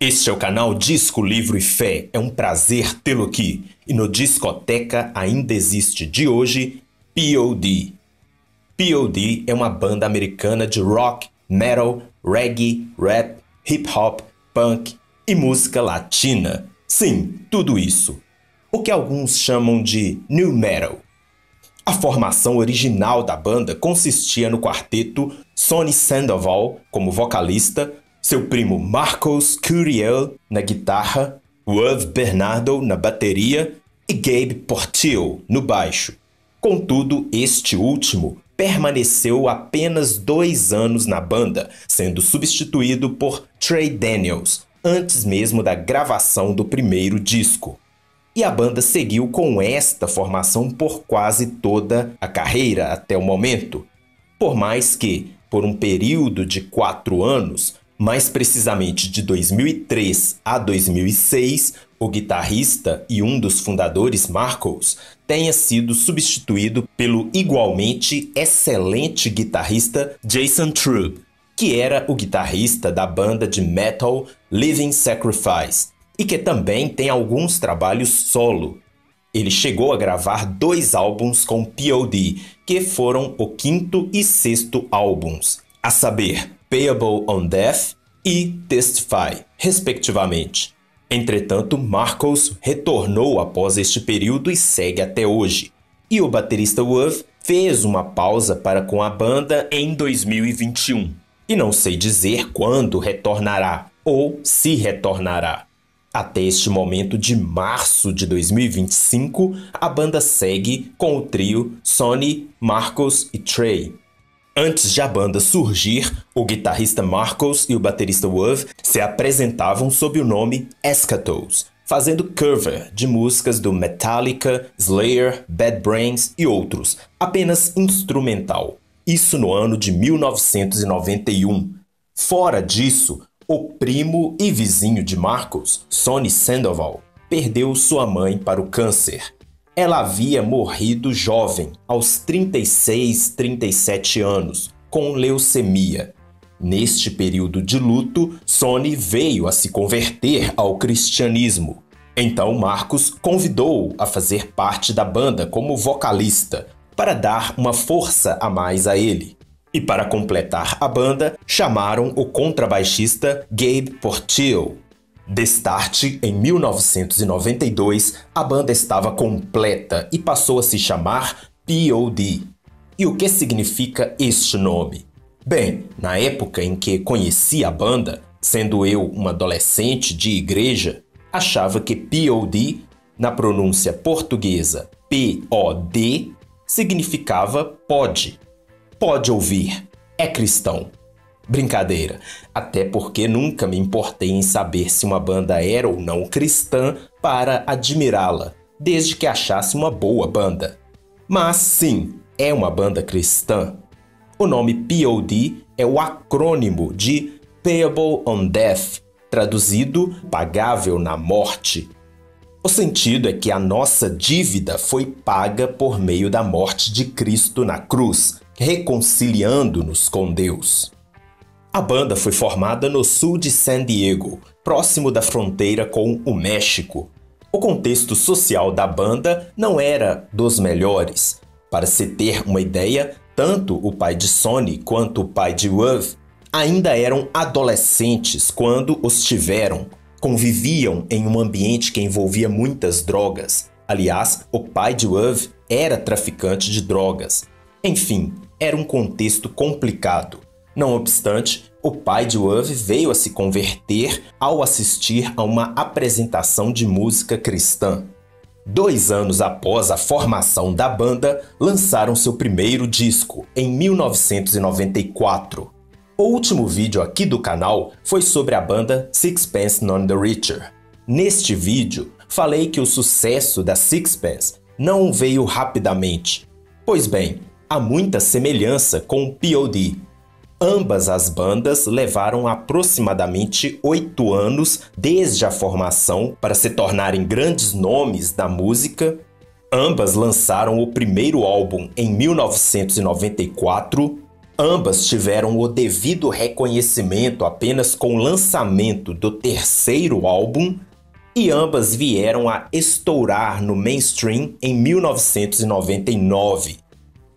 Este é o canal Disco, Livro e Fé. É um prazer tê-lo aqui. E no Discoteca Ainda Existe de hoje, P.O.D. P.O.D. é uma banda americana de rock, metal, reggae, rap, hip hop, punk e música latina. Sim, tudo isso. O que alguns chamam de nu metal. A formação original da banda consistia no quarteto Sonny Sandoval como vocalista, seu primo Marcos Curiel na guitarra, Wave Bernardo na bateria e Gabe Portillo no baixo. Contudo, este último permaneceu apenas 2 anos na banda, sendo substituído por Trey Daniels, antes mesmo da gravação do primeiro disco. E a banda seguiu com esta formação por quase toda a carreira até o momento. Por mais que, por um período de 4 anos, mais precisamente de 2003 a 2006, o guitarrista e um dos fundadores, Marcos, tenha sido substituído pelo igualmente excelente guitarrista Jason Trub, que era o guitarrista da banda de metal Living Sacrifice, e que também tem alguns trabalhos solo. Ele chegou a gravar 2 álbuns com P.O.D., que foram o 5º e 6º álbuns, a saber, Payable on Death e Testify, respectivamente. Entretanto, Marcos retornou após este período e segue até hoje. E o baterista Wave fez uma pausa para com a banda em 2021. E não sei dizer quando retornará, ou se retornará. Até este momento de março de 2025, a banda segue com o trio Sonny, Marcos e Trey. Antes de a banda surgir, o guitarrista Marcos e o baterista Wave se apresentavam sob o nome Eschatos, fazendo cover de músicas do Metallica, Slayer, Bad Brains e outros, apenas instrumental. Isso no ano de 1991. Fora disso, o primo e vizinho de Marcos, Sonny Sandoval, perdeu sua mãe para o câncer. Ela havia morrido jovem, aos 36, 37 anos, com leucemia. Neste período de luto, Sonny veio a se converter ao cristianismo. Então Marcos convidou-o a fazer parte da banda como vocalista, para dar uma força a mais a ele. E para completar a banda, chamaram o contrabaixista Gabe Portillo. Destarte, em 1992, a banda estava completa e passou a se chamar P.O.D. E o que significa este nome? Bem, na época em que conheci a banda, sendo eu um adolescente de igreja, achava que P.O.D., na pronúncia portuguesa P-O-D, significava pode. Pode ouvir, é cristão. Brincadeira, até porque nunca me importei em saber se uma banda era ou não cristã para admirá-la, desde que achasse uma boa banda. Mas sim, é uma banda cristã. O nome P.O.D. é o acrônimo de Payable on Death, traduzido pagável na morte. O sentido é que a nossa dívida foi paga por meio da morte de Cristo na cruz, reconciliando-nos com Deus. A banda foi formada no sul de San Diego, próximo da fronteira com o México. O contexto social da banda não era dos melhores. Para se ter uma ideia, tanto o pai de Sonny quanto o pai de Wave ainda eram adolescentes quando os tiveram. Conviviam em um ambiente que envolvia muitas drogas. Aliás, o pai de Wave era traficante de drogas. Enfim, era um contexto complicado. Não obstante, o pai de Wave veio a se converter ao assistir a uma apresentação de música cristã. 2 anos após a formação da banda, lançaram seu primeiro disco, em 1994. O último vídeo aqui do canal foi sobre a banda Sixpence None the Richer. Neste vídeo, falei que o sucesso da Sixpence não veio rapidamente. Pois bem, há muita semelhança com o P.O.D. Ambas as bandas levaram aproximadamente 8 anos desde a formação para se tornarem grandes nomes da música. Ambas lançaram o primeiro álbum em 1994. Ambas tiveram o devido reconhecimento apenas com o lançamento do terceiro álbum, e ambas vieram a estourar no mainstream em 1999.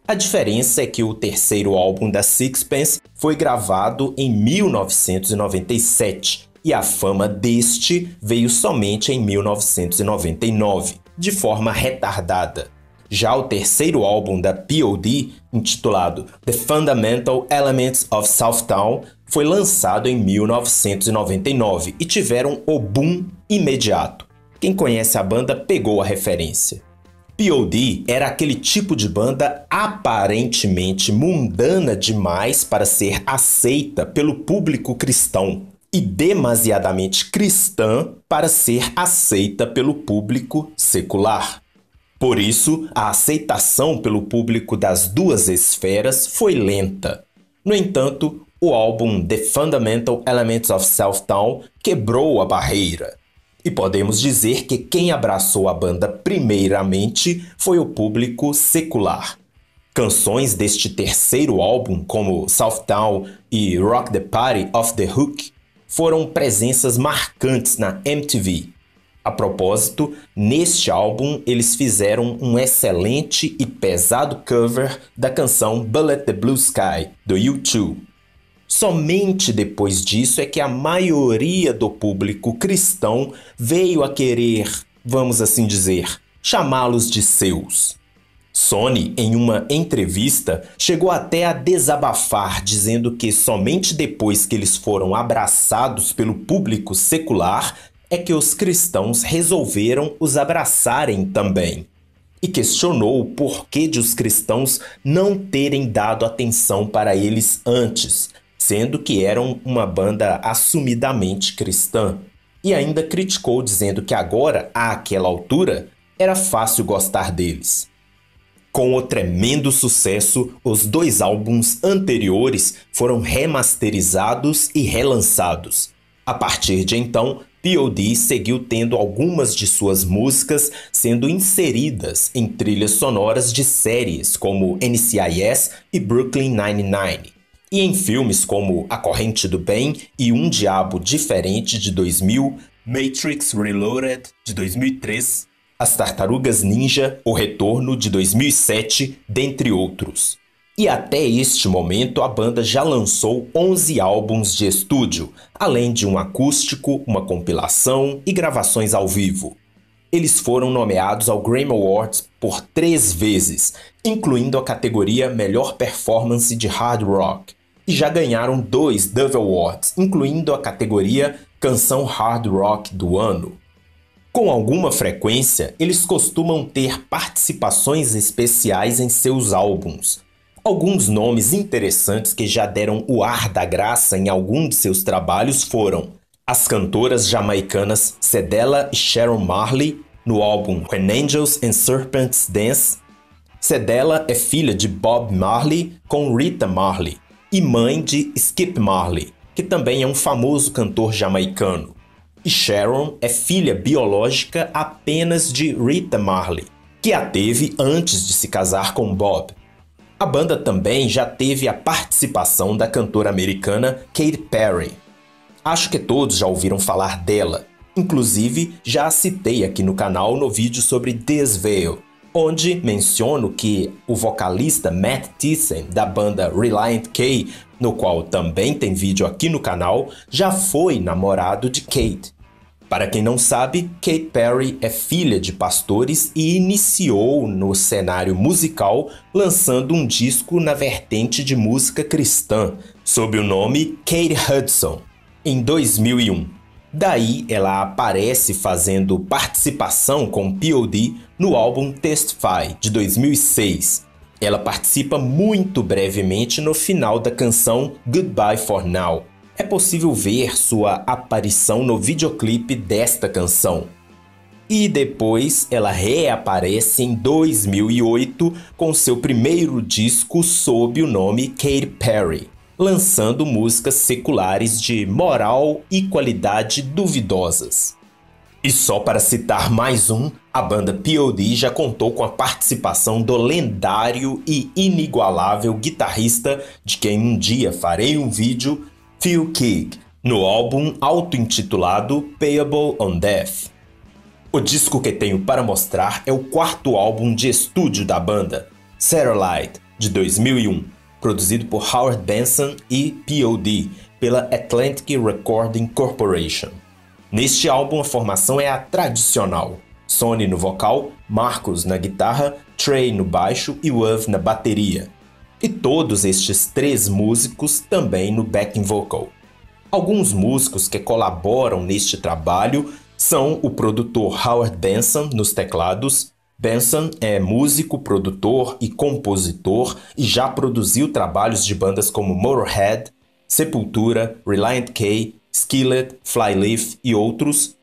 A diferença é que o terceiro álbum da Sixpence foi gravado em 1997 e a fama deste veio somente em 1999, de forma retardada. Já o terceiro álbum da POD, intitulado The Fundamental Elements of Southtown, foi lançado em 1999 e tiveram o boom imediato. Quem conhece a banda pegou a referência. POD era aquele tipo de banda aparentemente mundana demais para ser aceita pelo público cristão e demasiadamente cristã para ser aceita pelo público secular. Por isso, a aceitação pelo público das duas esferas foi lenta. No entanto, o álbum The Fundamental Elements of Southtown quebrou a barreira. E podemos dizer que quem abraçou a banda primeiramente foi o público secular. Canções deste terceiro álbum, como Southtown e Rock the Party Off the Hook, foram presenças marcantes na MTV. A propósito, neste álbum eles fizeram um excelente e pesado cover da canção Bullet the Blue Sky, do U2. Somente depois disso é que a maioria do público cristão veio a querer, vamos assim dizer, chamá-los de seus. Sony, em uma entrevista, chegou até a desabafar, dizendo que somente depois que eles foram abraçados pelo público secular é que os cristãos resolveram os abraçarem também. E questionou o porquê de os cristãos não terem dado atenção para eles antes, sendo que eram uma banda assumidamente cristã. E ainda criticou, dizendo que agora, àquela altura, era fácil gostar deles. Com o tremendo sucesso, os dois álbuns anteriores foram remasterizados e relançados. A partir de então, POD seguiu tendo algumas de suas músicas sendo inseridas em trilhas sonoras de séries como NCIS e Brooklyn Nine-Nine, e em filmes como A Corrente do Bem e Um Diabo Diferente de 2000, Matrix Reloaded de 2003, As Tartarugas Ninja, O Retorno de 2007, dentre outros. E até este momento a banda já lançou 11 álbuns de estúdio, além de um acústico, uma compilação e gravações ao vivo. Eles foram nomeados ao Grammy Awards por 3 vezes, incluindo a categoria Melhor Performance de Hard Rock, e já ganharam 2 Dove Awards, incluindo a categoria Canção Hard Rock do Ano. Com alguma frequência, eles costumam ter participações especiais em seus álbuns. Alguns nomes interessantes que já deram o ar da graça em algum de seus trabalhos foram as cantoras jamaicanas Cedella e Sharon Marley, no álbum When Angels and Serpents Dance. Cedella é filha de Bob Marley com Rita Marley e mãe de Skip Marley, que também é um famoso cantor jamaicano. E Sharon é filha biológica apenas de Rita Marley, que a teve antes de se casar com Bob. A banda também já teve a participação da cantora americana Katy Perry. Acho que todos já ouviram falar dela. Inclusive, já a citei aqui no canal no vídeo sobre This Veil, onde menciono que o vocalista Matt Thiessen, da banda Relient K, no qual também tem vídeo aqui no canal, já foi namorado de Kate. Para quem não sabe, Katy Perry é filha de pastores e iniciou no cenário musical lançando um disco na vertente de música cristã, sob o nome Kate Hudson, em 2001. Daí ela aparece fazendo participação com POD no álbum Testify, de 2006. Ela participa muito brevemente no final da canção Goodbye for Now. É possível ver sua aparição no videoclipe desta canção. E depois ela reaparece em 2008 com seu primeiro disco sob o nome Katy Perry, lançando músicas seculares de moral e qualidade duvidosas. E só para citar mais um, a banda POD já contou com a participação do lendário e inigualável guitarrista de quem um dia farei um vídeo, Phil Keaggy, no álbum auto-intitulado Payable on Death. O disco que tenho para mostrar é o quarto álbum de estúdio da banda, Satellite, de 2001, produzido por Howard Benson e POD, pela Atlantic Recording Corporation. Neste álbum a formação é a tradicional: Sonny no vocal, Marcus na guitarra, Trey no baixo e Wuv na bateria. E todos estes 3 músicos também no backing vocal. Alguns músicos que colaboram neste trabalho são o produtor Howard Benson nos teclados. Benson é músico, produtor e compositor e já produziu trabalhos de bandas como Motorhead, Sepultura, Relient K, Skillet, Flyleaf e outros.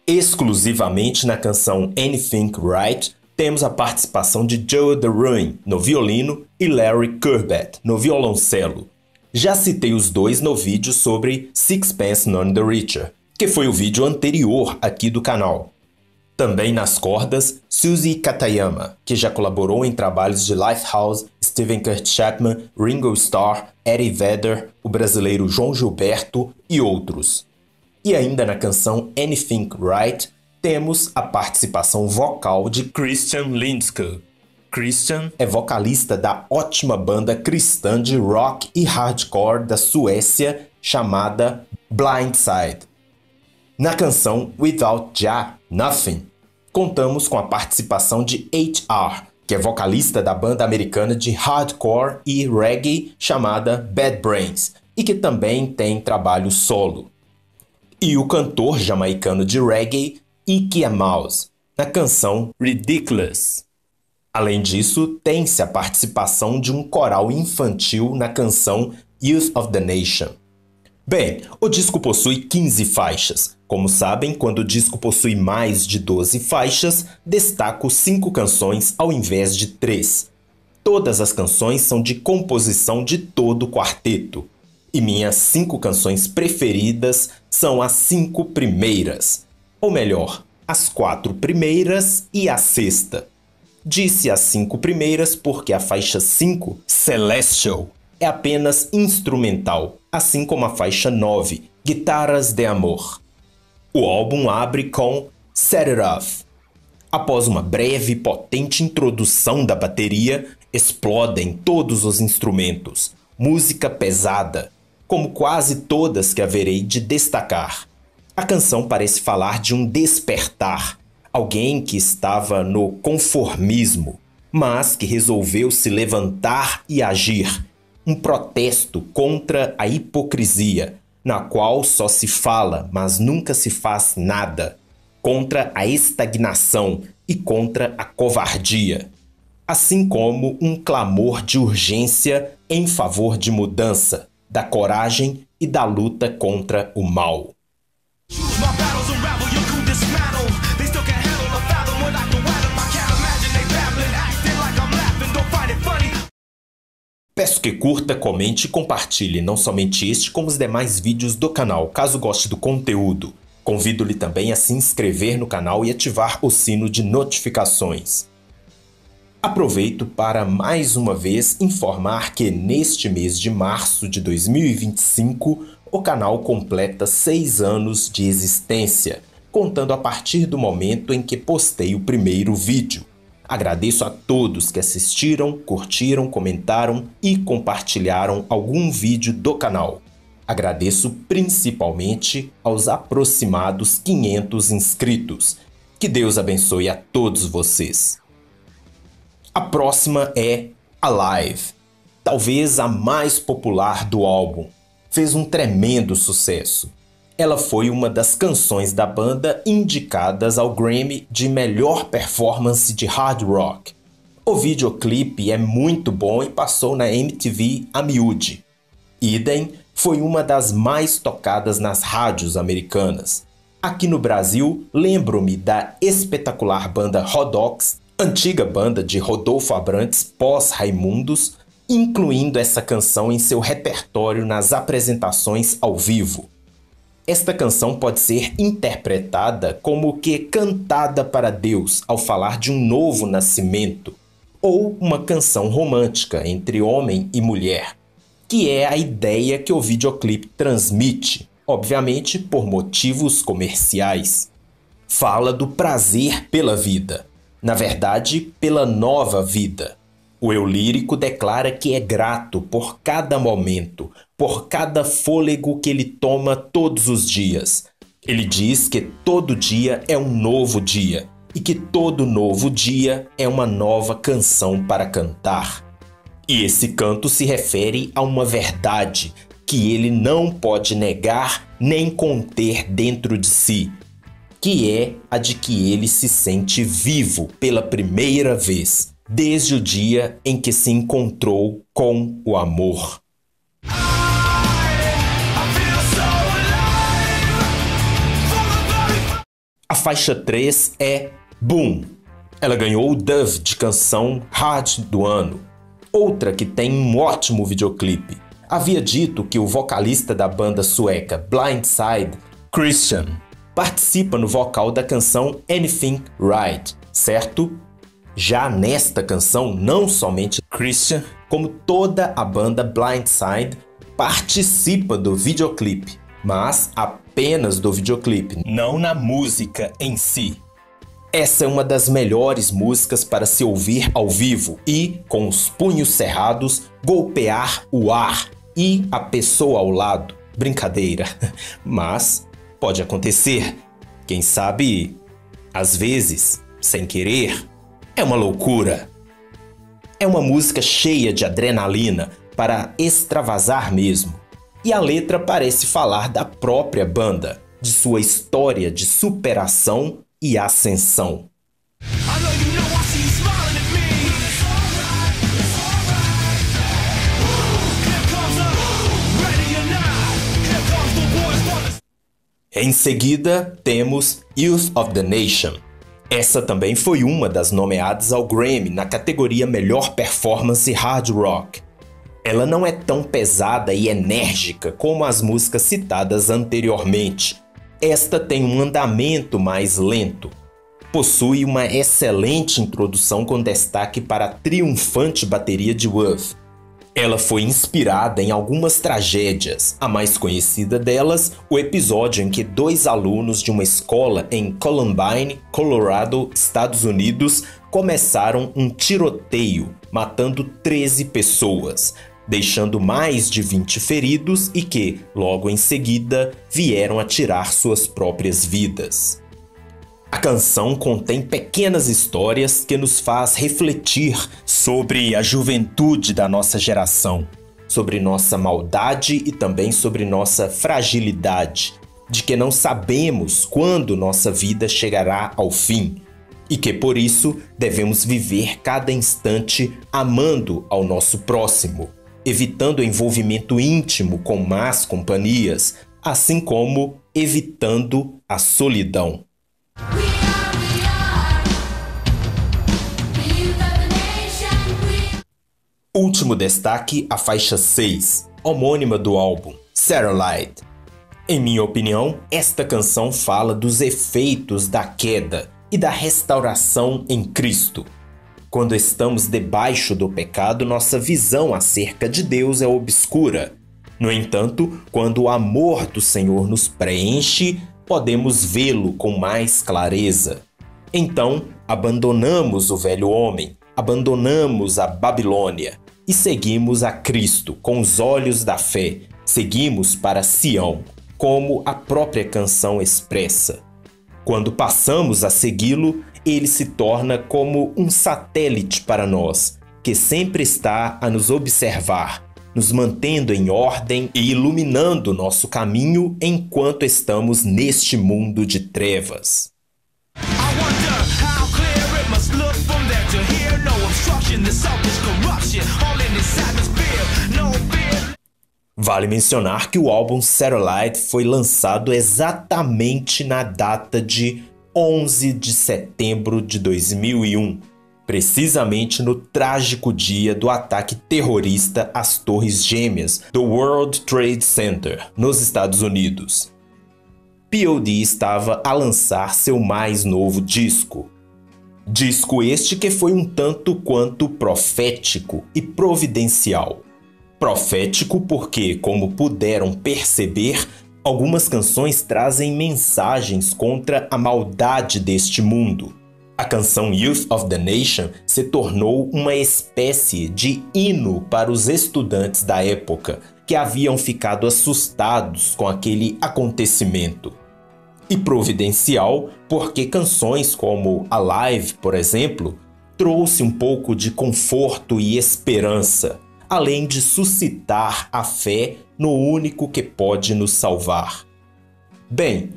Exclusivamente na canção Anything Right, temos a participação de Joe DeRuin no violino e Larry Curbett no violoncelo. Já citei os dois no vídeo sobre Sixpence None the Richer, que foi o vídeo anterior aqui do canal. Também nas cordas, Suzy Katayama, que já colaborou em trabalhos de Lifehouse, Steven Kurt Chapman, Ringo Starr, Eddie Vedder, o brasileiro João Gilberto e outros. E ainda na canção Anything Right, temos a participação vocal de Christian Lindskog. Christian é vocalista da ótima banda cristã de rock e hardcore da Suécia chamada Blindside. Na canção Without Jah, Nothing, contamos com a participação de HR, que é vocalista da banda americana de hardcore e reggae chamada Bad Brains, e que também tem trabalho solo. E o cantor jamaicano de reggae, Ike Mouse, na canção Ridiculous. Além disso, tem-se a participação de um coral infantil na canção Youth of the Nation. Bem, o disco possui 15 faixas. Como sabem, quando o disco possui mais de 12 faixas, destaco 5 canções ao invés de 3. Todas as canções são de composição de todo o quarteto. E minhas 5 canções preferidas são as 5 primeiras. Ou melhor, as 4 primeiras e a sexta. Disse as 5 primeiras porque a faixa 5, Celestial, é apenas instrumental, assim como a faixa 9, Guitarras de Amor. O álbum abre com Set It Off. Após uma breve e potente introdução da bateria, explodem todos os instrumentos. Música pesada, como quase todas que haverei de destacar. A canção parece falar de um despertar, alguém que estava no conformismo, mas que resolveu se levantar e agir. Um protesto contra a hipocrisia, na qual só se fala, mas nunca se faz nada. Contra a estagnação e contra a covardia. Assim como um clamor de urgência em favor de mudança, da coragem e da luta contra o mal. Peço que curta, comente e compartilhe não somente este, como os demais vídeos do canal, caso goste do conteúdo. Convido-lhe também a se inscrever no canal e ativar o sino de notificações. Aproveito para mais uma vez informar que neste mês de março de 2025, o canal completa 6 anos de existência, contando a partir do momento em que postei o primeiro vídeo. Agradeço a todos que assistiram, curtiram, comentaram e compartilharam algum vídeo do canal. Agradeço principalmente aos aproximados 500 inscritos. Que Deus abençoe a todos vocês. A próxima é Alive, talvez a mais popular do álbum. Fez um tremendo sucesso. Ela foi uma das canções da banda indicadas ao Grammy de melhor performance de hard rock. O videoclipe é muito bom e passou na MTV a miúde. Idem foi uma das mais tocadas nas rádios americanas. Aqui no Brasil, lembro-me da espetacular banda Rodox, antiga banda de Rodolfo Abrantes pós-Raimundos, incluindo essa canção em seu repertório nas apresentações ao vivo. Esta canção pode ser interpretada como que cantada para Deus ao falar de um novo nascimento, ou uma canção romântica entre homem e mulher, que é a ideia que o videoclipe transmite, obviamente por motivos comerciais. Fala do prazer pela vida, na verdade, pela nova vida. O eu lírico declara que é grato por cada momento, por cada fôlego que ele toma todos os dias. Ele diz que todo dia é um novo dia e que todo novo dia é uma nova canção para cantar. E esse canto se refere a uma verdade que ele não pode negar nem conter dentro de si, que é a de que ele se sente vivo pela primeira vez, desde o dia em que se encontrou com o amor. A faixa 3 é Boom. Ela ganhou o Dove de canção Hard do ano. Outra que tem um ótimo videoclipe. Havia dito que o vocalista da banda sueca Blindside, Christian, participa no vocal da canção Anything Right, certo? Já nesta canção, não somente Christian, como toda a banda Blindside participa do videoclipe, mas apenas do videoclipe, não na música em si. Essa é uma das melhores músicas para se ouvir ao vivo e, com os punhos cerrados, golpear o ar e a pessoa ao lado. Brincadeira, mas pode acontecer. Quem sabe, às vezes, sem querer. É uma loucura. É uma música cheia de adrenalina para extravasar mesmo. E a letra parece falar da própria banda, de sua história de superação e ascensão. Em seguida, temos Youth of the Nation. Essa também foi uma das nomeadas ao Grammy na categoria Melhor Performance Hard Rock. Ela não é tão pesada e enérgica como as músicas citadas anteriormente. Esta tem um andamento mais lento. Possui uma excelente introdução com destaque para a triunfante bateria de Wuth. Ela foi inspirada em algumas tragédias, a mais conhecida delas, o episódio em que 2 alunos de uma escola em Columbine, Colorado, Estados Unidos, começaram um tiroteio, matando 13 pessoas, deixando mais de 20 feridos e que, logo em seguida, vieram a tirar suas próprias vidas. A canção contém pequenas histórias que nos faz refletir sobre a juventude da nossa geração, sobre nossa maldade e também sobre nossa fragilidade, de que não sabemos quando nossa vida chegará ao fim e que por isso devemos viver cada instante amando ao nosso próximo, evitando o envolvimento íntimo com más companhias, assim como evitando a solidão. Último destaque, a faixa 6, homônima do álbum, Satellite. Em minha opinião, esta canção fala dos efeitos da queda e da restauração em Cristo. Quando estamos debaixo do pecado, nossa visão acerca de Deus é obscura. No entanto, quando o amor do Senhor nos preenche, podemos vê-lo com mais clareza. Então, abandonamos o velho homem, abandonamos a Babilônia e seguimos a Cristo com os olhos da fé. Seguimos para Sião, como a própria canção expressa. Quando passamos a segui-lo, ele se torna como um satélite para nós, que sempre está a nos observar, nos mantendo em ordem e iluminando nosso caminho enquanto estamos neste mundo de trevas. Vale mencionar que o álbum Satellite foi lançado exatamente na data de 11 de setembro de 2001, precisamente no trágico dia do ataque terrorista às Torres Gêmeas do World Trade Center, nos Estados Unidos. POD estava a lançar seu mais novo disco. Disco este que foi um tanto quanto profético e providencial. Profético porque, como puderam perceber, algumas canções trazem mensagens contra a maldade deste mundo. A canção Youth of the Nation se tornou uma espécie de hino para os estudantes da época, que haviam ficado assustados com aquele acontecimento. E providencial porque canções como Alive, por exemplo, trouxe um pouco de conforto e esperança, além de suscitar a fé no único que pode nos salvar. Bem,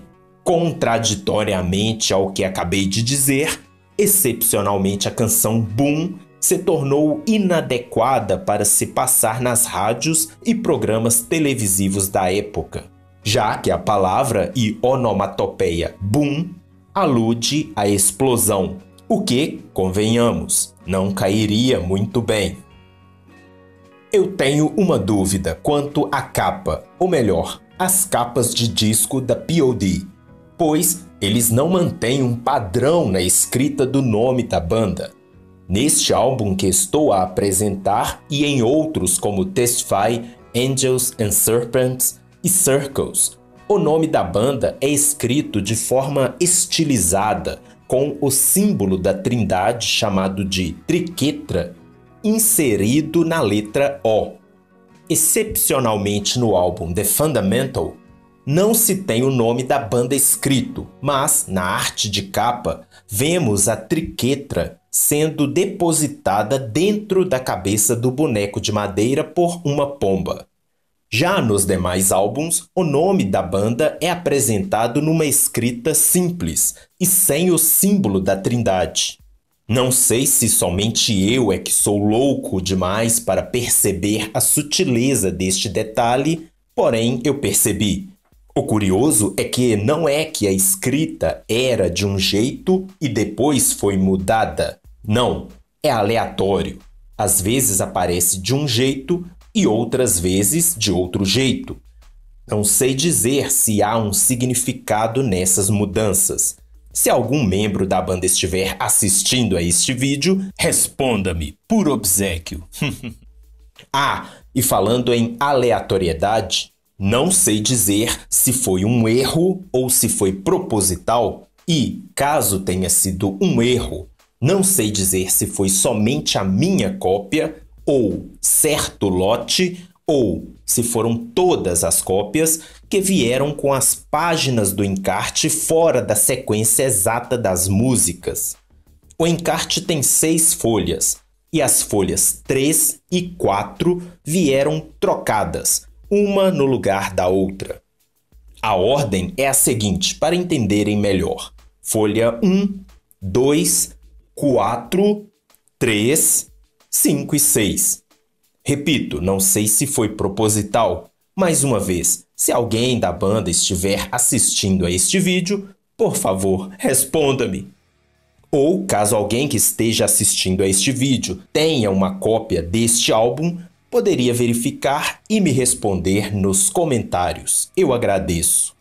contraditoriamente ao que acabei de dizer, excepcionalmente a canção Boom se tornou inadequada para se passar nas rádios e programas televisivos da época, já que a palavra e onomatopeia boom alude à explosão, o que, convenhamos, não cairia muito bem. Eu tenho uma dúvida quanto à capa, ou melhor, as capas de disco da POD, pois eles não mantêm um padrão na escrita do nome da banda. Neste álbum que estou a apresentar e em outros como Testify, Angels and Serpents e Circles, o nome da banda é escrito de forma estilizada, com o símbolo da trindade chamado de triquetra inserido na letra O. Excepcionalmente no álbum The Fundamental, não se tem o nome da banda escrito, mas na arte de capa vemos a triquetra sendo depositada dentro da cabeça do boneco de madeira por uma pomba. Já nos demais álbuns, o nome da banda é apresentado numa escrita simples e sem o símbolo da trindade. Não sei se somente eu é que sou louco demais para perceber a sutileza deste detalhe, porém eu percebi. O curioso é que não é que a escrita era de um jeito e depois foi mudada. Não, é aleatório. Às vezes aparece de um jeito e outras vezes de outro jeito. Não sei dizer se há um significado nessas mudanças. Se algum membro da banda estiver assistindo a este vídeo, responda-me por obséquio. E falando em aleatoriedade, não sei dizer se foi um erro ou se foi proposital e, caso tenha sido um erro, não sei dizer se foi somente a minha cópia ou certo lote ou se foram todas as cópias que vieram com as páginas do encarte fora da sequência exata das músicas. O encarte tem 6 folhas e as folhas 3 e 4 vieram trocadas, uma no lugar da outra. A ordem é a seguinte para entenderem melhor: folha 1, 2, 4, 3, 5 e 6. Repito, não sei se foi proposital. Mais uma vez, se alguém da banda estiver assistindo a este vídeo, por favor, responda-me. Ou, caso alguém que esteja assistindo a este vídeo tenha uma cópia deste álbum, poderia verificar e me responder nos comentários. Eu agradeço.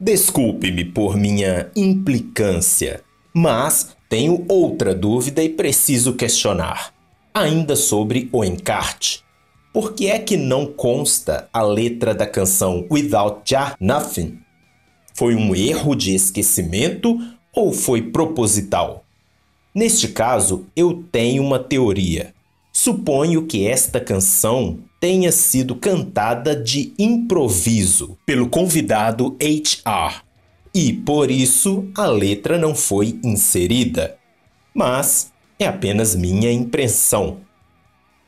Desculpe-me por minha implicância, mas tenho outra dúvida e preciso questionar. Ainda sobre o encarte. Por que é que não consta a letra da canção Without Ya Nothing? Foi um erro de esquecimento ou foi proposital? Neste caso, eu tenho uma teoria. Suponho que esta canção tenha sido cantada de improviso pelo convidado HR e, por isso, a letra não foi inserida. Mas é apenas minha impressão.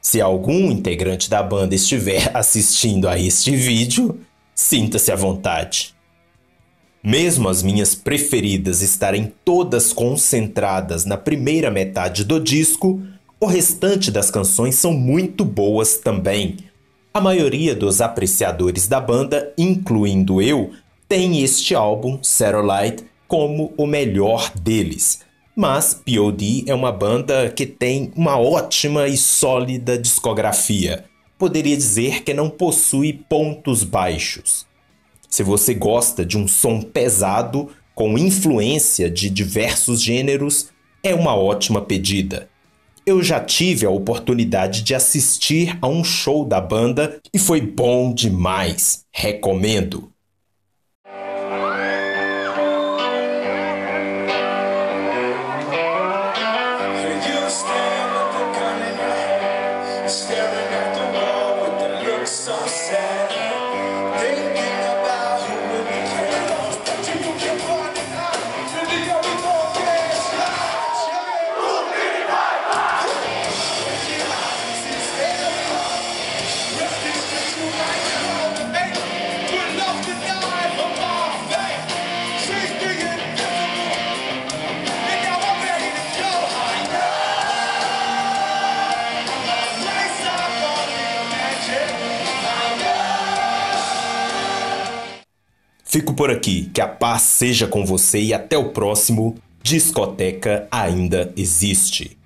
Se algum integrante da banda estiver assistindo a este vídeo, sinta-se à vontade. Mesmo as minhas preferidas estarem todas concentradas na primeira metade do disco, o restante das canções são muito boas também. A maioria dos apreciadores da banda, incluindo eu, tem este álbum, Satellite, como o melhor deles. Mas POD é uma banda que tem uma ótima e sólida discografia. Poderia dizer que não possui pontos baixos. Se você gosta de um som pesado, com influência de diversos gêneros, é uma ótima pedida. Eu já tive a oportunidade de assistir a um show da banda e foi bom demais. Recomendo! Fico por aqui, que a paz seja com você e até o próximo Discoteca Ainda Existe.